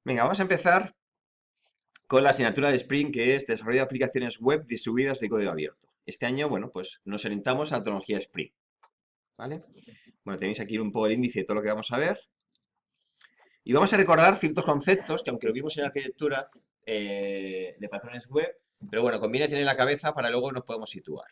Venga, vamos a empezar con la asignatura de Spring, que es Desarrollo de aplicaciones web distribuidas de código abierto. Este año, bueno, pues nos orientamos a la tecnología Spring, ¿vale? Bueno, tenéis aquí un poco el índice de todo lo que vamos a ver. Y vamos a recordar ciertos conceptos que, aunque lo vimos en la arquitectura de patrones web, pero bueno, conviene tener en la cabeza para luego nos podemos situar.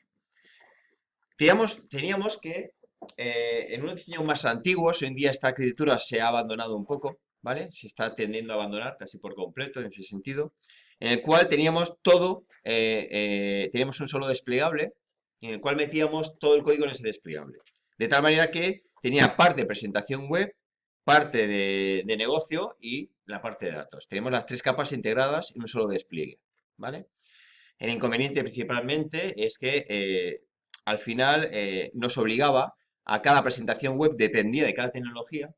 Teníamos que, en unos diseños más antiguos, hoy en día esta arquitectura se ha abandonado un poco, ¿vale? Se está tendiendo a abandonar casi por completo en ese sentido, en el cual teníamos todo, teníamos un solo desplegable, en el cual metíamos todo el código en ese desplegable. De tal manera que tenía parte de presentación web, parte de negocio y la parte de datos. Tenemos las tres capas integradas en un solo despliegue, ¿vale? El inconveniente principalmente es que al final nos obligaba a cada presentación web, dependía de cada tecnología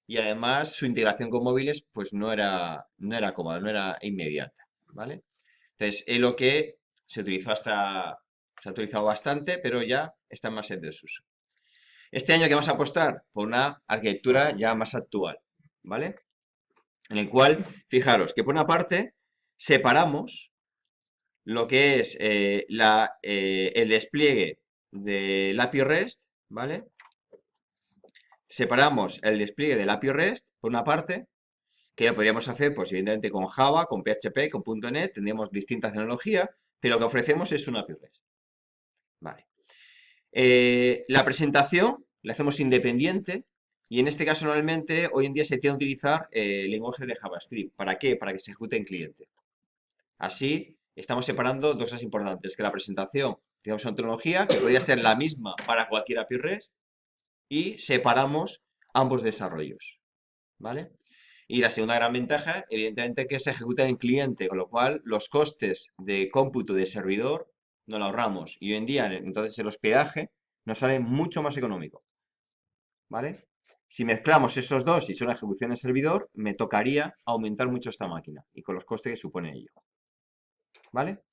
y además su integración con móviles pues no era cómoda, no era inmediata, ¿vale? Entonces, es lo que se ha utilizado bastante, pero ya está más en desuso. Este año que vamos a apostar por una arquitectura ya más actual, ¿vale? En el cual, fijaros que por una parte separamos lo que es el despliegue del API REST, ¿vale? Separamos el despliegue del API REST, por una parte, que lo podríamos hacer, pues evidentemente con Java, con PHP, con .NET, tendríamos distintas tecnologías, pero lo que ofrecemos es un API REST, ¿vale? La presentación la hacemos independiente y en este caso normalmente hoy en día se tiende a utilizar el lenguaje de JavaScript. ¿Para qué? Para que se ejecute en cliente. Así, estamos separando dos cosas importantes, que la presentación, digamos, una tecnología que podría ser la misma para cualquier API REST y separamos ambos desarrollos, ¿vale? Y la segunda gran ventaja, evidentemente, que se ejecuta en cliente, con lo cual los costes de cómputo de servidor no lo ahorramos. Y hoy en día, entonces, el hospedaje nos sale mucho más económico, ¿vale? Si mezclamos esos dos y son ejecución en servidor, me tocaría aumentar mucho esta máquina y con los costes que supone ello, ¿vale?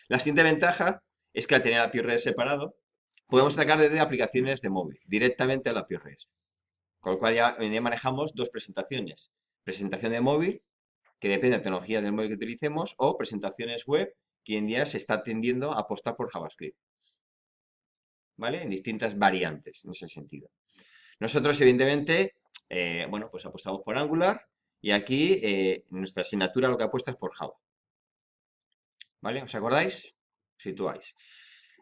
La siguiente ventaja es que al tener API REST separado, podemos sacar desde aplicaciones de móvil directamente a la API REST. Con lo cual ya hoy en día manejamos dos presentaciones. Presentación de móvil, que depende de la tecnología del móvil que utilicemos, o presentaciones web, que hoy en día se está tendiendo a apostar por JavaScript, ¿vale? En distintas variantes en ese sentido. Nosotros, evidentemente, bueno, pues apostamos por Angular y aquí nuestra asignatura lo que apuesta es por Java, ¿vale? ¿Os acordáis? Situáis.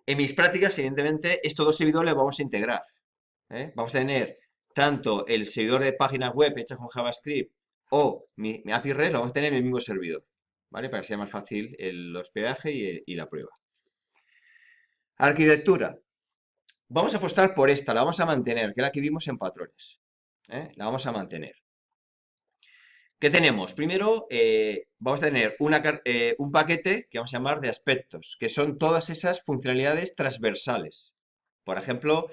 En mis prácticas, evidentemente, estos dos servidores los vamos a integrar, ¿eh? Vamos a tener tanto el servidor de páginas web hechas con JavaScript o mi API REST, lo vamos a tener en el mismo servidor, ¿vale? Para que sea más fácil el hospedaje y la prueba. Arquitectura. Vamos a apostar por esta, la vamos a mantener, que es la que vimos en patrones, ¿eh? La vamos a mantener. ¿Qué tenemos? Primero, vamos a tener un paquete que vamos a llamar de aspectos, que son todas esas funcionalidades transversales. Por ejemplo,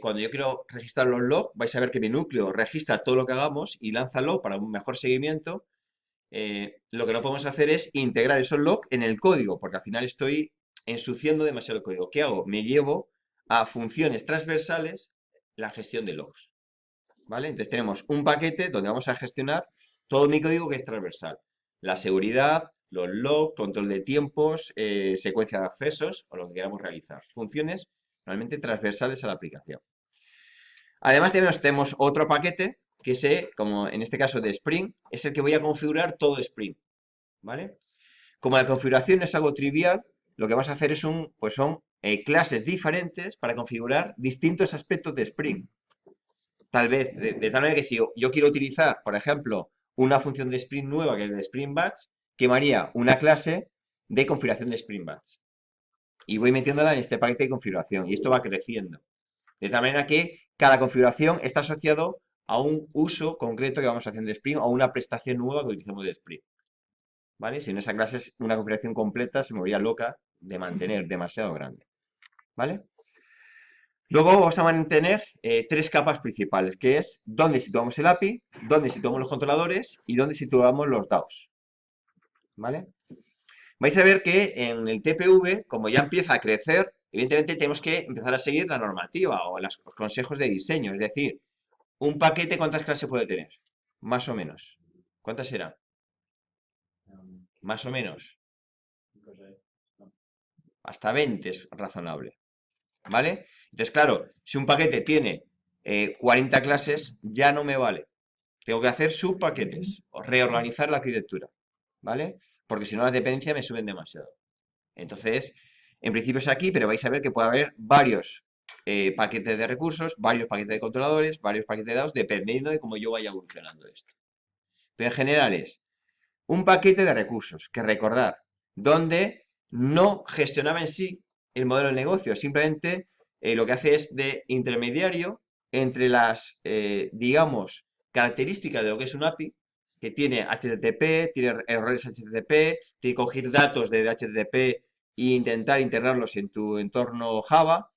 cuando yo quiero registrar los logs, vais a ver que mi núcleo registra todo lo que hagamos y lánzalo para un mejor seguimiento. Lo que no podemos hacer es integrar esos logs en el código, porque al final estoy ensuciando demasiado el código. ¿Qué hago? Me llevo a funciones transversales la gestión de logs, ¿vale? Entonces tenemos un paquete donde vamos a gestionar todo mi código que es transversal. La seguridad, los logs, control de tiempos, secuencia de accesos o lo que queramos realizar. Funciones realmente transversales a la aplicación. Además tenemos otro paquete que como en este caso de Spring, es el que voy a configurar todo Spring, ¿vale? Como la configuración es algo trivial, lo que vamos a hacer pues son clases diferentes para configurar distintos aspectos de Spring. Tal vez, de tal manera que si yo quiero utilizar, por ejemplo, una función de Spring nueva que es de Spring Batch, quemaría una clase de configuración de Spring Batch. Y voy metiéndola en este paquete de configuración. Y esto va creciendo. De tal manera que cada configuración está asociado a un uso concreto que vamos haciendo de Spring o una prestación nueva que utilizamos de Spring, ¿vale? Si en esa clase es una configuración completa, se me volvería loca de mantener demasiado grande, ¿vale? Luego vamos a mantener tres capas principales, que es dónde situamos el API, dónde situamos los controladores y dónde situamos los DAOs, ¿vale? Vais a ver que en el TPV, como ya empieza a crecer, evidentemente tenemos que empezar a seguir la normativa o los consejos de diseño, es decir, un paquete, ¿cuántas clases puede tener? Más o menos. ¿Cuántas serán? Más o menos. Hasta 20 es razonable. ¿Vale? Entonces, claro, si un paquete tiene 40 clases, ya no me vale. Tengo que hacer subpaquetes o reorganizar la arquitectura. ¿Vale? Porque si no, las dependencias me suben demasiado. Entonces, en principio es aquí, pero vais a ver que puede haber varios paquetes de recursos, varios paquetes de controladores, varios paquetes de datos, dependiendo de cómo yo vaya evolucionando esto. Pero en general es un paquete de recursos, que recordar, donde no gestionaba en sí el modelo de negocio, simplemente lo que hace es de intermediario entre las, digamos, características de lo que es un API, que tiene HTTP, tiene errores HTTP, tiene que coger datos de HTTP e intentar integrarlos en tu entorno Java,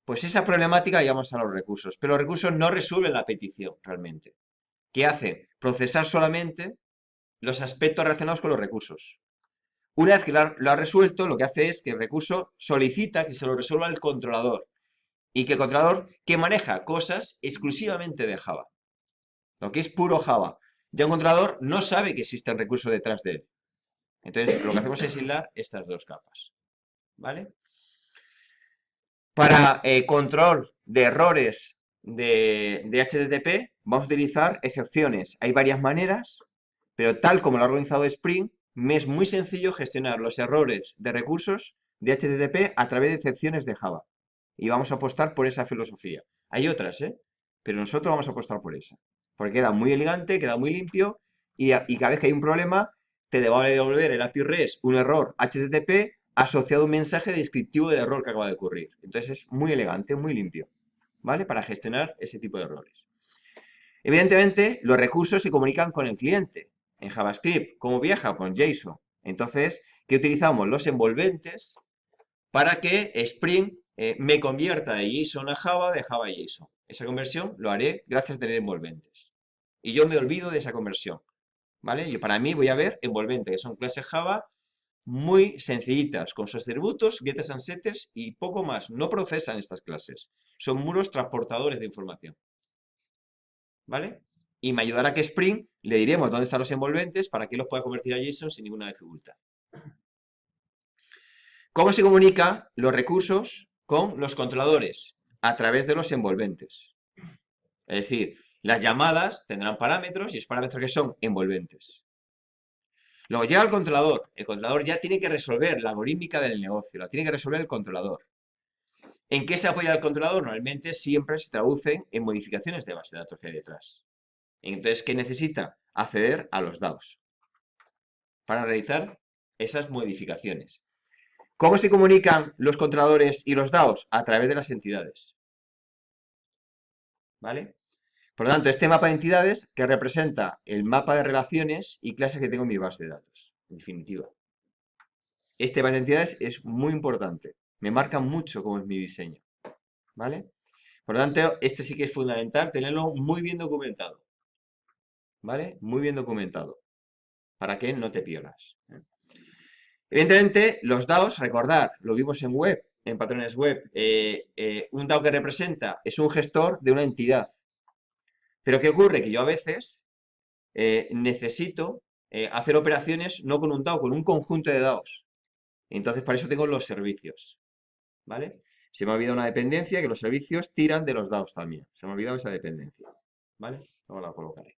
pues esa problemática la llamamos a los recursos, pero los recursos no resuelven la petición realmente. ¿Qué hacen? Procesar solamente los aspectos relacionados con los recursos. Una vez que lo ha resuelto, lo que hace es que el recurso solicita que se lo resuelva el controlador y que el controlador que maneja cosas exclusivamente de Java, lo que es puro Java. Ya un controlador no sabe que existe el recurso detrás de él. Entonces, lo que hacemos es aislar estas dos capas. ¿Vale? Para control de errores de HTTP, vamos a utilizar excepciones. Hay varias maneras, pero tal como lo ha organizado Spring, me es muy sencillo gestionar los errores de recursos de HTTP a través de excepciones de Java. Y vamos a apostar por esa filosofía. Hay otras, ¿eh? Pero nosotros vamos a apostar por esa. Porque queda muy elegante, queda muy limpio y cada vez que hay un problema, te va a devolver el API REST un error HTTP asociado a un mensaje descriptivo del error que acaba de ocurrir. Entonces es muy elegante, muy limpio, ¿vale? Para gestionar ese tipo de errores. Evidentemente, los recursos se comunican con el cliente. En JavaScript, ¿cómo viaja? Con JSON. Entonces, ¿qué utilizamos? Los envolventes para que Spring me convierta de JSON a Java, de Java a JSON. Esa conversión lo haré gracias a tener envolventes. Y yo me olvido de esa conversión, ¿vale? Yo para mí voy a ver envolventes, que son clases Java muy sencillitas, con sus atributos, getters and setters y poco más. No procesan estas clases. Son muros transportadores de información. ¿Vale? Y me ayudará que Spring le diremos dónde están los envolventes para que los pueda convertir a JSON sin ninguna dificultad. ¿Cómo se comunican los recursos con los controladores? A través de los envolventes. Es decir, las llamadas tendrán parámetros y esos parámetros que son envolventes. Luego llega el controlador ya tiene que resolver la algorítmica del negocio, la tiene que resolver el controlador. ¿En qué se apoya el controlador? Normalmente siempre se traducen en modificaciones de base de datos que hay detrás. Entonces, ¿qué necesita? Acceder a los DAOs para realizar esas modificaciones. ¿Cómo se comunican los controladores y los DAOs? A través de las entidades. ¿Vale? Por lo tanto, este mapa de entidades que representa el mapa de relaciones y clases que tengo en mi base de datos, en definitiva. Este mapa de entidades es muy importante. Me marca mucho cómo es mi diseño. ¿Vale? Por lo tanto, este sí que es fundamental tenerlo muy bien documentado. ¿Vale? Muy bien documentado. Para que no te pierdas. Evidentemente, los DAOs, recordar, lo vimos en web, en patrones web, un DAO que representa es un gestor de una entidad. Pero ¿qué ocurre? Que yo a veces necesito hacer operaciones no con un DAO, con un conjunto de DAOs. Entonces, para eso tengo los servicios. ¿Vale? Se me ha olvidado una dependencia que los servicios tiran de los DAOs también. Se me ha olvidado esa dependencia. ¿Vale? Luego la colocaré.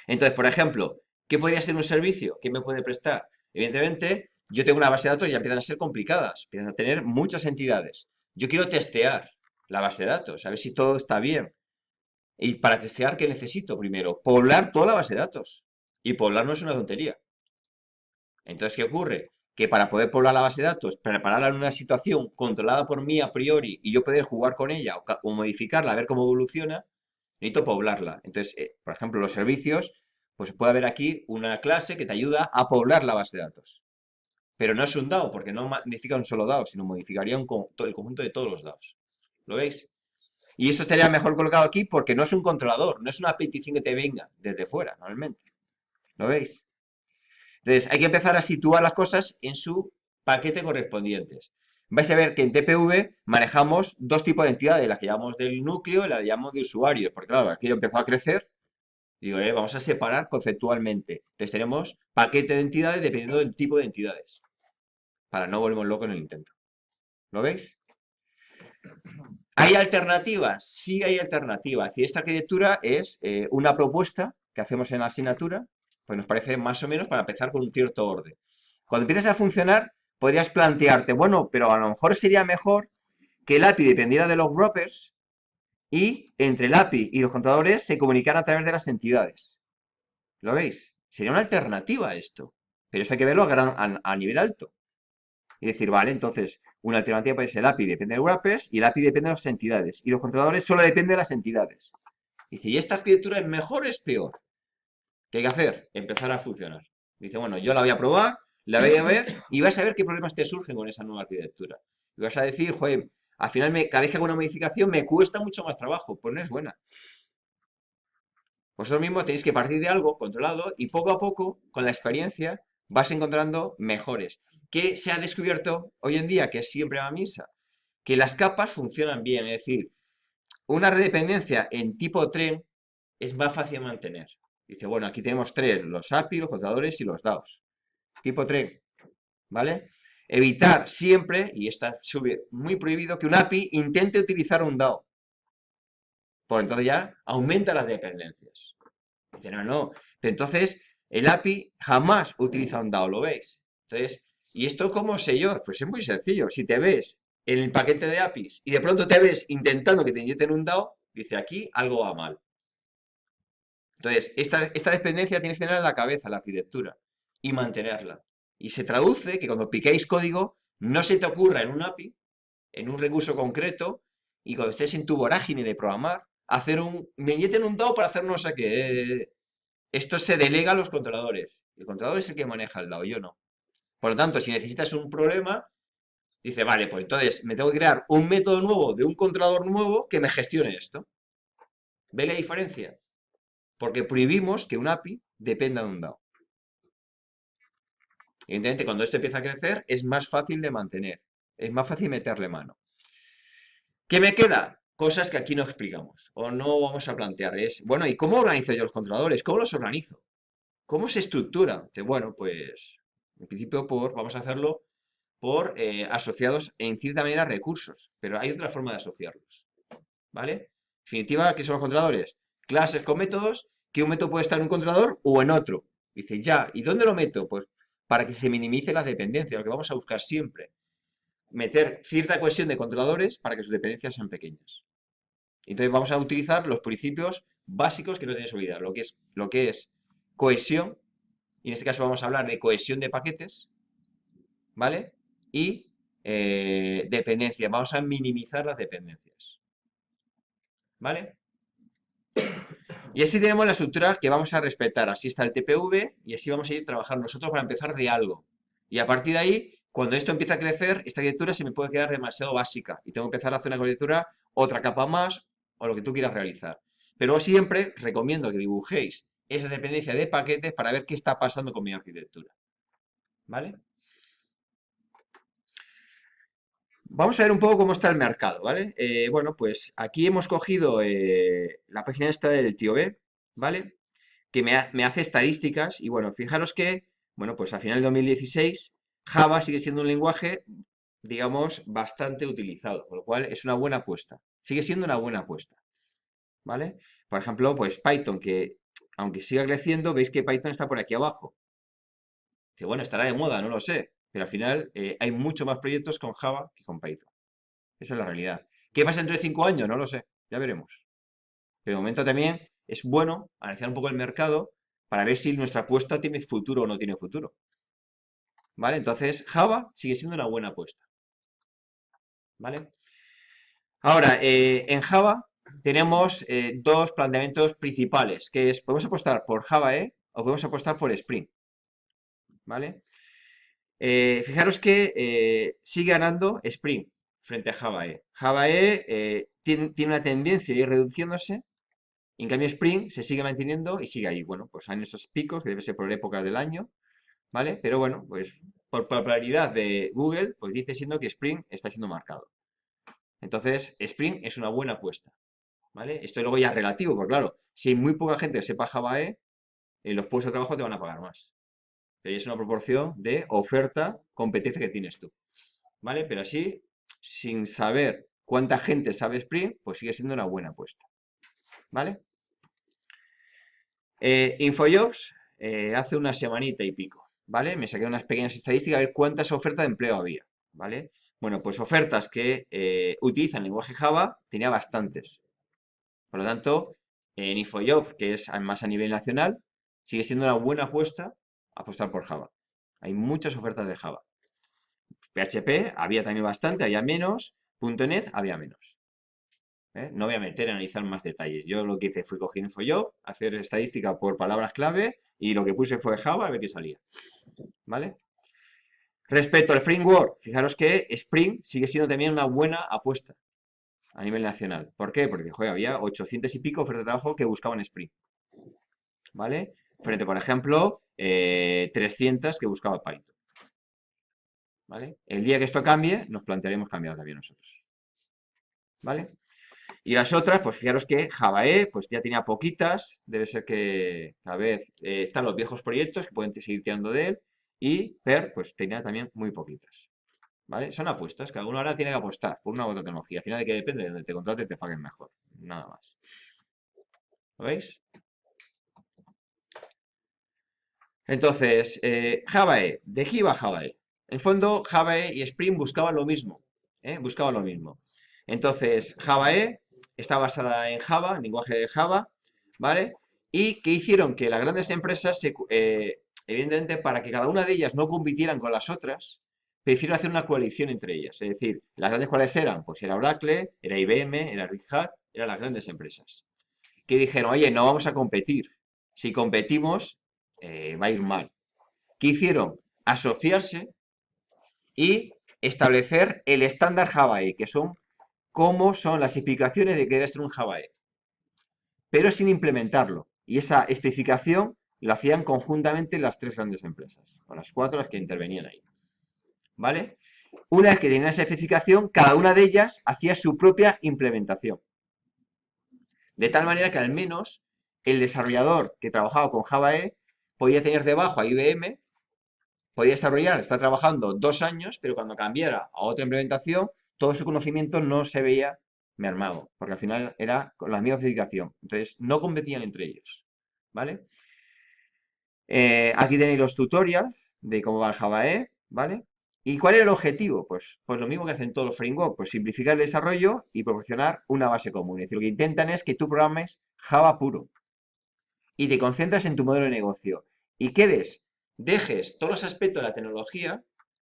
Entonces, por ejemplo, ¿qué podría ser un servicio? ¿Qué me puede prestar? Evidentemente, yo tengo una base de datos y ya empiezan a ser complicadas, empiezan a tener muchas entidades. Yo quiero testear la base de datos, a ver si todo está bien. Y para testear, ¿qué necesito primero? Poblar toda la base de datos. Y poblar no es una tontería. Entonces, ¿qué ocurre? Que para poder poblar la base de datos, prepararla en una situación controlada por mí a priori y yo poder jugar con ella o modificarla, a ver cómo evoluciona, necesito poblarla. Entonces, por ejemplo, los servicios, pues puede haber aquí una clase que te ayuda a poblar la base de datos. Pero no es un DAO, porque no modifica un solo DAO, sino modificaría el conjunto de todos los DAOs. ¿Lo veis? Y esto estaría mejor colocado aquí porque no es un controlador, no es una petición que te venga desde fuera, normalmente. ¿Lo veis? Entonces, hay que empezar a situar las cosas en su paquete correspondientes. Vais a ver que en TPV manejamos dos tipos de entidades, las que llamamos del núcleo y las que llamamos de usuarios, porque claro, aquí empezó a crecer Digo, vamos a separar conceptualmente. Entonces tenemos paquete de entidades dependiendo del tipo de entidades, para no volvernos locos en el intento. ¿Lo veis? ¿Hay alternativas? Sí hay alternativas. Es decir, esta arquitectura es una propuesta que hacemos en la asignatura, pues nos parece más o menos para empezar con un cierto orden. Cuando empieces a funcionar, podrías plantearte, bueno, pero a lo mejor sería mejor que el API dependiera de los wrappers y entre el API y los controladores se comunicaran a través de las entidades. ¿Lo veis? Sería una alternativa a esto. Pero eso hay que verlo a nivel alto. Y decir, vale, entonces una alternativa puede ser el API depende de wrappers y el API depende de las entidades. Y los controladores solo dependen de las entidades. Dice, ¿y esta arquitectura es mejor o es peor? ¿Qué hay que hacer? Empezar a funcionar. Dice, bueno, yo la voy a probar, la voy a ver y vas a ver qué problemas te surgen con esa nueva arquitectura. Y vas a decir, joder, al final cada vez que hago una modificación me cuesta mucho más trabajo. Pues no es buena. Vosotros mismos tenéis que partir de algo controlado y poco a poco, con la experiencia, vas encontrando mejores. ¿Qué se ha descubierto hoy en día? Que es siempre a misa, que las capas funcionan bien. Es decir, una red de dependencia en tipo tren es más fácil de mantener. Dice, bueno, aquí tenemos tres, los API, los controladores y los DAOs. Tipo tren, ¿vale? Evitar siempre, y está muy prohibido, que un API intente utilizar un DAO. Pues entonces ya aumenta las dependencias. Dice, no, no. Pero entonces, el API jamás utiliza un DAO, ¿lo veis? Entonces, ¿y esto cómo sé yo? Pues es muy sencillo. Si te ves en el paquete de APIs y de pronto te ves intentando que te inyecten un DAO, dice aquí algo va mal. Entonces, esta dependencia tienes que tenerla en la cabeza, la arquitectura, y mantenerla. Y se traduce que cuando piquéis código, no se te ocurra en un API, en un recurso concreto, y cuando estés en tu vorágine de programar, me inyecten un DAO para hacer no sé qué. Esto se delega a los controladores. El controlador es el que maneja el DAO, yo no. Por lo tanto, si necesitas un problema, dice, vale, pues entonces me tengo que crear un método nuevo de un controlador nuevo que me gestione esto. ¿Ve la diferencia? Porque prohibimos que un API dependa de un DAO. Evidentemente, cuando esto empieza a crecer, es más fácil de mantener. Es más fácil meterle mano. ¿Qué me queda? Cosas que aquí no explicamos o no vamos a plantear. Es, bueno, ¿y cómo organizo yo los controladores? ¿Cómo los organizo? ¿Cómo se estructura? Bueno, pues en principio vamos a hacerlo por asociados en cierta manera a recursos, pero hay otra forma de asociarlos, ¿vale? En definitiva, ¿qué son los controladores? Clases con métodos, que un método puede estar en un controlador o en otro. Dice, ya, ¿y dónde lo meto? Pues para que se minimice las dependencias, lo que vamos a buscar siempre. Meter cierta cohesión de controladores para que sus dependencias sean pequeñas. Entonces vamos a utilizar los principios básicos que no tienes que olvidar, lo que es cohesión, y en este caso vamos a hablar de cohesión de paquetes, ¿vale? Y dependencia, vamos a minimizar las dependencias, ¿vale? Y así tenemos la estructura que vamos a respetar, así está el TPV y así vamos a ir trabajando nosotros para empezar de algo. Y a partir de ahí, cuando esto empieza a crecer, esta arquitectura se me puede quedar demasiado básica y tengo que empezar a hacer una arquitectura, otra capa más o lo que tú quieras realizar. Pero siempre recomiendo que dibujéis esa dependencia de paquetes para ver qué está pasando con mi arquitectura, ¿vale? Vamos a ver un poco cómo está el mercado, ¿vale? Bueno, pues aquí hemos cogido la página esta del tío B, ¿vale? Que me hace estadísticas y bueno, fijaros que, bueno, pues a final de 2016 Java sigue siendo un lenguaje, digamos, bastante utilizado, con lo cual es una buena apuesta. Sigue siendo una buena apuesta, ¿vale? Por ejemplo, pues Python, que aunque siga creciendo, veis que Python está por aquí abajo. Que bueno, estará de moda, no lo sé, pero al final hay mucho más proyectos con Java que con Python. Esa es la realidad. ¿Qué pasa dentro de 5 años? No lo sé, ya veremos. Pero de momento también es bueno analizar un poco el mercado para ver si nuestra apuesta tiene futuro o no tiene futuro. ¿Vale? Entonces, Java sigue siendo una buena apuesta. ¿Vale? Ahora, en Java tenemos dos planteamientos principales, que es, podemos apostar por Java E o podemos apostar por Spring. ¿Vale? Fijaros que sigue ganando Spring frente a Java E. Java E tiene una tendencia a ir reduciéndose. En cambio, Spring se sigue manteniendo y sigue ahí. Bueno, pues hay estos picos, que debe ser por épocas del año, ¿vale? Pero bueno, pues por popularidad de Google, pues dice siendo que Spring está siendo marcado. Entonces, Spring es una buena apuesta, ¿vale? Esto luego ya es relativo, porque claro, si hay muy poca gente que sepa Java E, en los puestos de trabajo te van a pagar más. Pero es una proporción de oferta-competencia que tienes tú, ¿vale? Pero así, sin saber cuánta gente sabe Spring, pues sigue siendo una buena apuesta, ¿vale? Infojobs, hace una semanita y pico, ¿vale? Me saqué unas pequeñas estadísticas a ver cuántas ofertas de empleo había, ¿vale? Bueno, pues ofertas que utilizan lenguaje Java tenía bastantes. Por lo tanto, en Infojobs, que es más a nivel nacional, sigue siendo una buena apuesta apostar por Java. Hay muchas ofertas de Java. PHP había también bastante, había menos. .NET había menos. ¿Eh? No voy a meter a analizar más detalles. Yo lo que hice fue coger InfoJob, hacer estadística por palabras clave y lo que puse fue Java a ver qué salía. ¿Vale? Respecto al framework, fijaros que Spring sigue siendo también una buena apuesta a nivel nacional. ¿Por qué? Porque joder, había 800 y pico ofertas de trabajo que buscaban Spring. ¿Vale? Frente, por ejemplo, 300 que buscaba Python. ¿Vale? El día que esto cambie, nos plantearemos cambiar también nosotros. ¿Vale? Y las otras, pues fijaros que Java E, pues ya tenía poquitas, debe ser que a vez están los viejos proyectos que pueden seguir tirando de él, y PER, pues tenía también muy poquitas. ¿Vale? Son apuestas, cada uno ahora tiene que apostar por una u otra tecnología. Al final de que depende de donde te contrate te paguen mejor. Nada más. ¿Lo veis? Entonces, Java E, ¿de qué iba Java E? En el fondo, Java E y Spring buscaban lo mismo. Buscaban lo mismo. Entonces, Java E está basada en Java, en lenguaje de Java, ¿vale? Y que hicieron que las grandes empresas, evidentemente, para que cada una de ellas no compitieran con las otras, prefirieron hacer una coalición entre ellas. Es decir, las grandes cuales eran, pues era Oracle, era IBM, era Red Hat, eran las grandes empresas. Que dijeron, oye, no vamos a competir. Si competimos, va a ir mal. ¿Qué hicieron? Asociarse y establecer el estándar Java E, que son cómo son las especificaciones de que debe ser un Java E, pero sin implementarlo. Y esa especificación lo hacían conjuntamente las tres grandes empresas, o las cuatro las que intervenían ahí. ¿Vale? Una vez que tenían esa especificación, cada una de ellas hacía su propia implementación. De tal manera que al menos el desarrollador que trabajaba con Java E podía tener debajo a IBM, podía desarrollar, está trabajando 2 años, pero cuando cambiara a otra implementación, todo su conocimiento no se veía mermado, porque al final era con la misma especificación. Entonces, no competían entre ellos. ¿Vale? Aquí tenéis los tutorials de cómo va el Java E, ¿vale? ¿Y cuál es el objetivo? Pues lo mismo que hacen todos los frameworks, pues simplificar el desarrollo y proporcionar una base común. Es decir, lo que intentan es que tú programes Java puro y te concentras en tu modelo de negocio y dejes todos los aspectos de la tecnología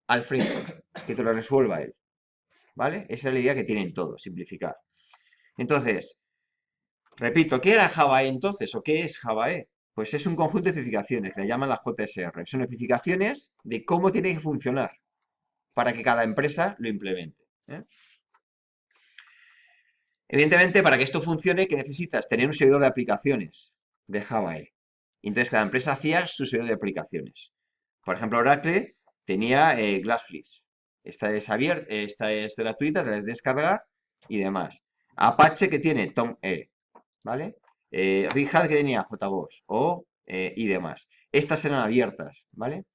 al framework, que te lo resuelva él, ¿vale? Esa es la idea que tienen todos, simplificar. Entonces, repito, ¿qué era Java E entonces? ¿O qué es Java E? Pues es un conjunto de especificaciones, que le llaman las JSR. Son especificaciones de cómo tiene que funcionar para que cada empresa lo implemente. Evidentemente, para que esto funcione, ¿qué necesitas? Tener un servidor de aplicaciones de Java E. Entonces, cada empresa hacía su servidor de aplicaciones. Por ejemplo, Oracle tenía Glassflies. Esta es abierta, esta es gratuita, te la puedes descargar y demás. Apache que tiene TomE, ¿vale? Red Hat que tenía JBoss y demás. Estas eran abiertas, ¿vale?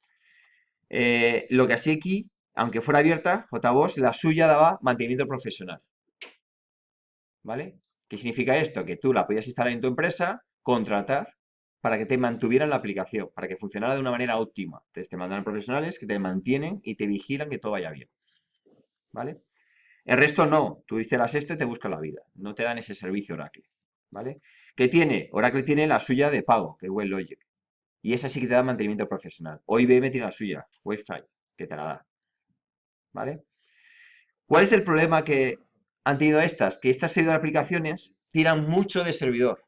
Lo que así aquí, aunque fuera abierta, JBoss, la suya daba mantenimiento profesional, ¿vale? ¿Qué significa esto? Que tú la podías instalar en tu empresa, contratar para que te mantuvieran la aplicación, para que funcionara de una manera óptima. Entonces te mandan profesionales que te mantienen y te vigilan que todo vaya bien, ¿vale? El resto no, tú instalas esto y te buscas la vida, no te dan ese servicio Oracle, ¿vale? ¿Qué tiene? Oracle tiene la suya de pago, que es WebLogic, y esa sí que te da mantenimiento profesional. O IBM tiene la suya, Wi-Fi, que te la da, ¿vale? ¿Cuál es el problema que han tenido estas? Que estas serie de aplicaciones tiran mucho de servidor,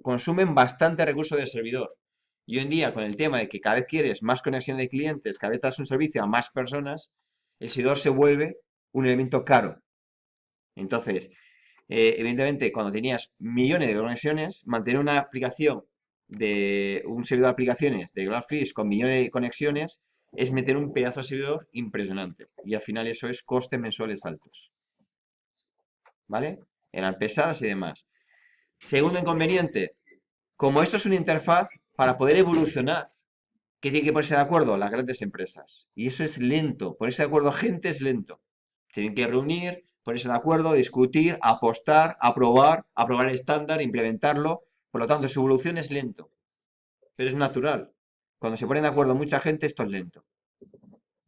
consumen bastante recursos de servidor. Y hoy en día, con el tema de que cada vez quieres más conexión de clientes, cada vez das un servicio a más personas, el servidor se vuelve un elemento caro. Entonces, evidentemente, cuando tenías millones de conexiones, mantener una aplicación de un servidor de aplicaciones de Glassfish con millones de conexiones es meter un pedazo de servidor impresionante. Y al final eso es costes mensuales altos. ¿Vale? eran pesadas y demás. Segundo inconveniente, como esto es una interfaz, para poder evolucionar, ¿qué tienen que ponerse de acuerdo? Las grandes empresas. Y eso es lento. Ponerse de acuerdo gente es lento. Tienen que reunir, ponerse de acuerdo, discutir, apostar, aprobar el estándar, implementarlo. Por lo tanto, su evolución es lento. Pero es natural. Cuando se ponen de acuerdo mucha gente, esto es lento.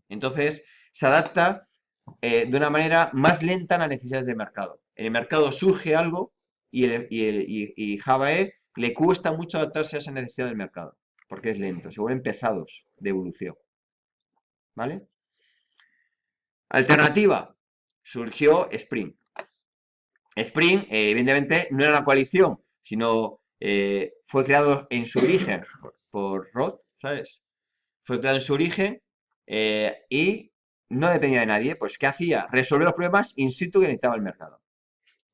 Entonces, se adapta de una manera más lenta a las necesidades del mercado. En el mercado surge algo y Java E le cuesta mucho adaptarse a esa necesidad del mercado, porque es lento, se vuelven pesados de evolución. ¿Vale? Alternativa, surgió Spring. Spring, evidentemente, no era una coalición, sino fue creado en su origen por Rod, ¿sabes? Fue creado en su origen y no dependía de nadie. Pues, ¿qué hacía? Resolver los problemas in situ que necesitaba el mercado.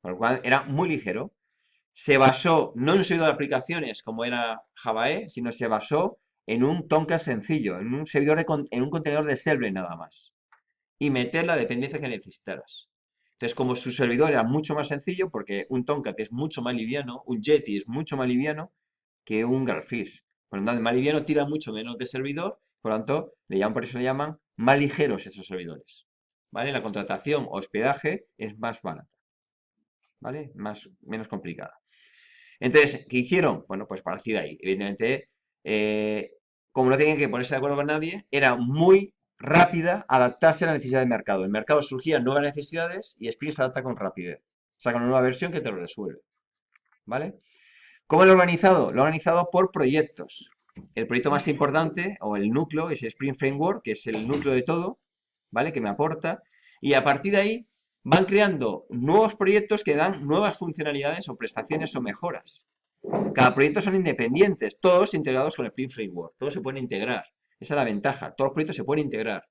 Por lo cual era muy ligero. Se basó no en un servidor de aplicaciones como era Java E, sino se basó en un Tomcat sencillo, en un servidor en un contenedor de servlet nada más. Y meter la dependencia que necesitaras. Entonces, como su servidor era mucho más sencillo, porque un Tomcat es mucho más liviano, un Yeti es mucho más liviano que un Garfish. Por lo tanto, el más liviano tira mucho menos de servidor, por lo tanto, por eso le llaman más ligeros esos servidores. ¿Vale? La contratación o hospedaje es más barata. ¿Vale? Menos complicada. Entonces, ¿qué hicieron? Bueno, pues partir de ahí. Evidentemente, como no tenían que ponerse de acuerdo con nadie, era muy rápida adaptarse a la necesidad del mercado. El mercado surgían nuevas necesidades y Spring se adapta con rapidez. Saca una nueva versión que te lo resuelve. ¿Vale? ¿Cómo lo he organizado? Lo he organizado por proyectos. El proyecto más importante, o el núcleo, es Spring Framework, que es el núcleo de todo, ¿vale? Que me aporta. Y a partir de ahí van creando nuevos proyectos que dan nuevas funcionalidades o prestaciones o mejoras. Cada proyecto son independientes, todos integrados con el Spring Framework. Todos se pueden integrar. Esa es la ventaja. Todos los proyectos se pueden integrar.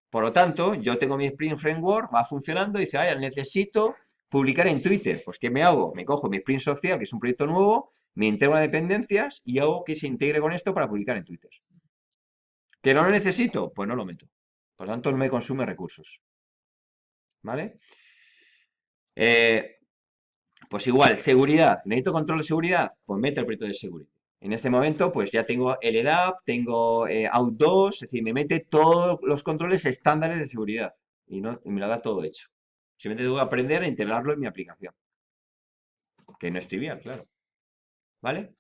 Por lo tanto, yo tengo mi Spring Framework, va funcionando y dice, ay, necesito publicar en Twitter. Pues, ¿qué me hago? Me cojo mi Spring Social, que es un proyecto nuevo, me integro a dependencias y hago que se integre con esto para publicar en Twitter. ¿Que no lo necesito? Pues no lo meto. Por lo tanto, no me consume recursos. ¿Vale? Pues igual, seguridad. ¿Necesito control de seguridad? Pues meto el proyecto de seguridad. En este momento, pues ya tengo LDAP, tengo Out2, es decir, me mete todos los controles estándares de seguridad y me lo da todo hecho. Simplemente tengo que aprender a integrarlo en mi aplicación, que no es trivial, claro. ¿Vale?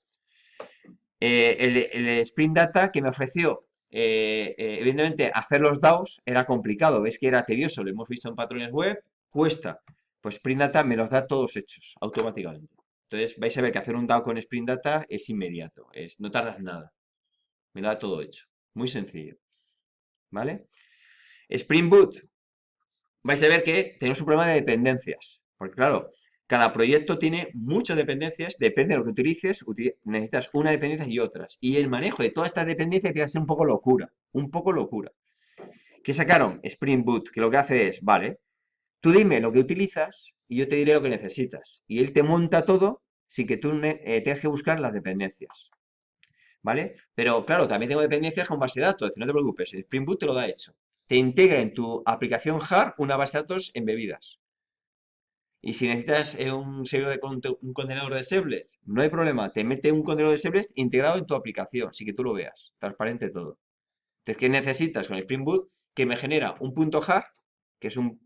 El Sprint Data que me ofreció, evidentemente, hacer los DAOs era complicado, veis que era tedioso, lo hemos visto en patrones web, cuesta. Pues Sprint Data me los da todos hechos automáticamente. Entonces vais a ver que hacer un DAO con Sprint Data es inmediato, no tardas nada. Me lo da todo hecho. Muy sencillo. ¿Vale? Spring Boot. Vais a ver que tenemos un problema de dependencias. Porque claro, cada proyecto tiene muchas dependencias, depende de lo que utilices, necesitas una dependencia y otras. Y el manejo de todas estas dependencias empieza a ser un poco locura. Un poco locura. ¿Qué sacaron? Spring Boot, que lo que hace es, vale, tú dime lo que utilizas y yo te diré lo que necesitas. Y él te monta todo sin que tú tengas que buscar las dependencias. ¿Vale? Pero claro, también tengo dependencias con base de datos, no te preocupes, el Spring Boot te lo da hecho. Te integra en tu aplicación JAR una base de datos embebidas. Y si necesitas un contenedor de servlets, no hay problema, te mete un contenedor de servlets integrado en tu aplicación, sin que tú lo veas, transparente todo. Entonces, ¿qué necesitas con el Spring Boot? Que me genera un punto .jar, que es un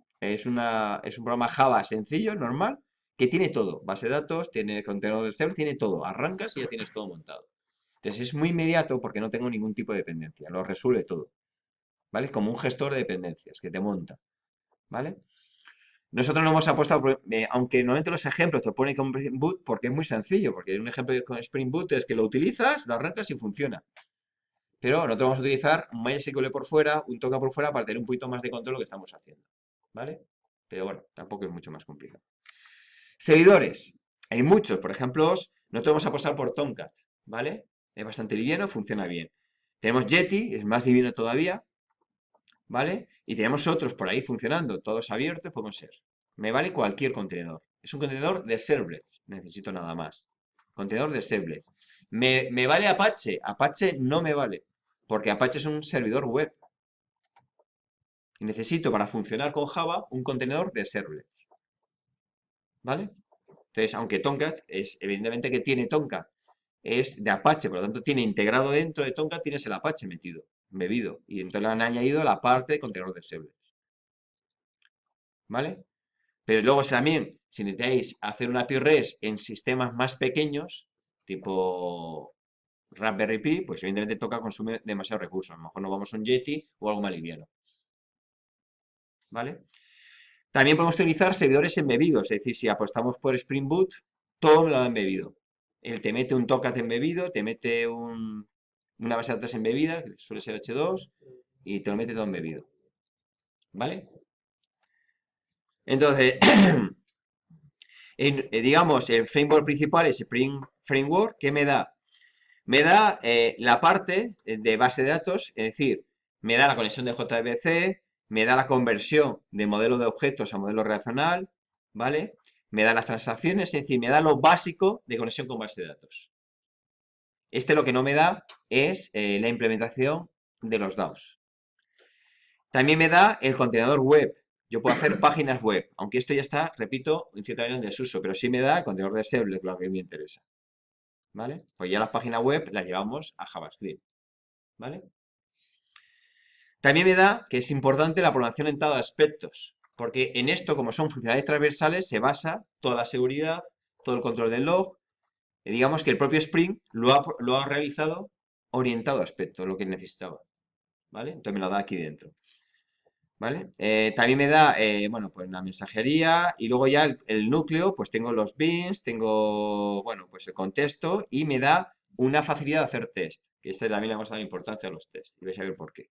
programa Java sencillo, normal, que tiene todo, base de datos, tiene contenedor de servlets, tiene todo, arrancas y ya tienes todo montado. Entonces es muy inmediato porque no tengo ningún tipo de dependencia, lo resuelve todo, ¿vale? Es como un gestor de dependencias que te monta, ¿vale? Nosotros no hemos apostado, aunque normalmente los ejemplos te lo ponen con Spring Boot porque es muy sencillo, porque un ejemplo con Spring Boot es que lo utilizas, lo arrancas y funciona. Pero nosotros vamos a utilizar un MySQL por fuera, un Toca por fuera para tener un poquito más de control de lo que estamos haciendo, ¿vale? Pero bueno, tampoco es mucho más complicado. Seguidores, hay muchos, por ejemplo, no te vamos a apostar por Tomcat, ¿vale? Es bastante liviano, funciona bien. Tenemos Yeti, es más liviano todavía, ¿vale? Y tenemos otros por ahí funcionando, todos abiertos, podemos ser. Me vale cualquier contenedor. Es un contenedor de servlets, necesito nada más. Contenedor de servlets. ¿Me vale Apache? Apache no me vale, porque Apache es un servidor web. Y necesito para funcionar con Java un contenedor de servlets. ¿vale? Entonces, aunque Tomcat es, evidentemente que tiene Tomcat, es de Apache, por lo tanto tiene integrado dentro de Tomcat, tienes el Apache metido, embebido, y entonces le han añadido la parte de contenedor de servlets, ¿vale? Pero luego también, si necesitáis hacer una API REST en sistemas más pequeños, tipo Raspberry Pi, pues evidentemente toca consumir demasiados recursos. A lo mejor nos vamos a un Yeti o algo más liviano, ¿vale? También podemos utilizar servidores embebidos, es decir, si apostamos por Spring Boot, todo me lo da embebido. Él te mete un Tomcat embebido, te mete una base de datos embebida, que suele ser H2, y te lo mete todo embebido, ¿vale? Entonces, digamos, el framework principal es Spring Framework, ¿qué me da? Me da la parte de base de datos, es decir, me da la conexión de JDBC, me da la conversión de modelo de objetos a modelo relacional, ¿vale? Me da las transacciones, es decir, me da lo básico de conexión con base de datos. Lo que no me da es la implementación de los DAOs. También me da el contenedor web. Yo puedo hacer páginas web, aunque esto ya está, repito, en cierta manera en desuso, pero sí me da el contenedor de servlet, lo que me interesa, ¿vale? Pues ya las páginas web las llevamos a JavaScript, ¿vale? También me da que es importante la programación en todos aspectos, porque en esto, como son funcionalidades transversales, se basa toda la seguridad, todo el control del log, y digamos que el propio Spring lo ha realizado orientado a aspectos, lo que necesitaba, ¿vale? Entonces me lo da aquí dentro, ¿vale? También me da, bueno, pues la mensajería y luego ya el núcleo, pues tengo los beans, tengo, bueno, pues el contexto y me da una facilidad de hacer test, que esta también le vamos a dar importancia a los test y vais a ver por qué.